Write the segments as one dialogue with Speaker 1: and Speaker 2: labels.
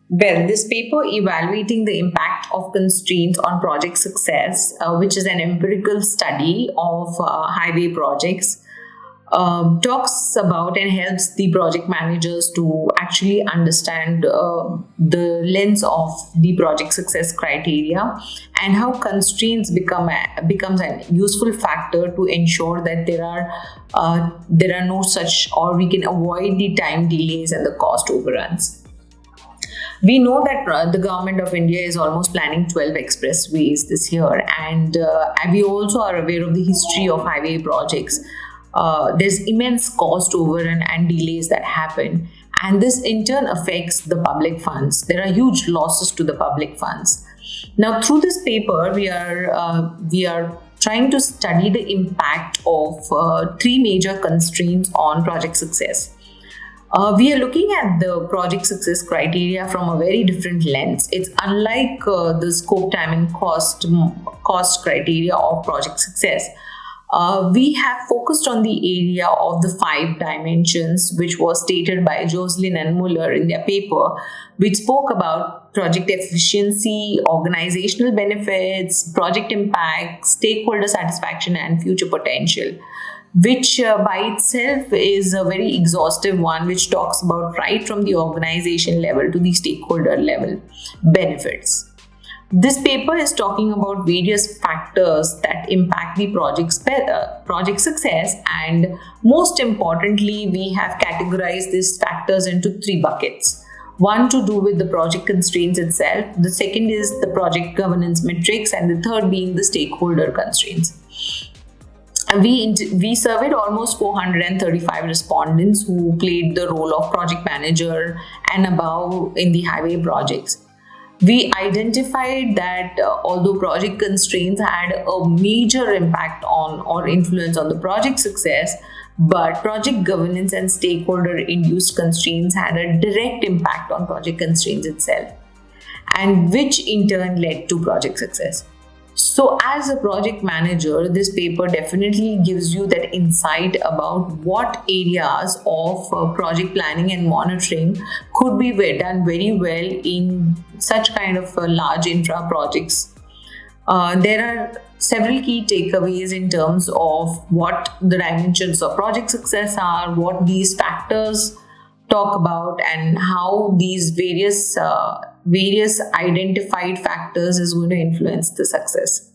Speaker 1: Well, this paper evaluating the impact of constraints on project success, which is an empirical study of highway projects, talks about and helps the project managers to actually understand the lens of the project success criteria and how constraints becomes a useful factor to ensure that there are no such, or we can avoid the time delays and the cost overruns. We know that the government of India is almost planning 12 expressways this year, and we also are aware of the history of highway projects. There's immense cost overrun and delays that happen, and this in turn affects the public funds. There are huge losses to the public funds. Now, through this paper, we are trying to study the impact of three major constraints on project success. We are looking at the project success criteria from a very different lens. It's unlike the scope, time, and cost criteria of project success. We have focused on the area of the 5 dimensions, which was stated by Jocelyn and Muller in their paper, which spoke about project efficiency, organizational benefits, project impact, stakeholder satisfaction, and future potential, which by itself is a very exhaustive one, which talks about right from the organization level to the stakeholder level benefits. This paper is talking about various factors that impact the project success, and most importantly, we have categorized these factors into 3 buckets. One to do with the project constraints itself, the second is the project governance metrics, and the third being the stakeholder constraints. We surveyed almost 435 respondents who played the role of project manager and above in the highway projects. We identified that although project constraints had a major impact on or influence on the project success, but project governance and stakeholder induced constraints had a direct impact on project constraints itself, and which in turn led to project success. So as a project manager, this paper definitely gives you that insight about what areas of project planning and monitoring could be done very well in such kind of large infra projects. There are several key takeaways in terms of what the dimensions of project success are, what these factors talk about, and how these various identified factors is going to influence the success.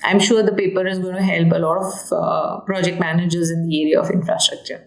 Speaker 1: I'm sure the paper is going to help a lot of project managers in the area of infrastructure.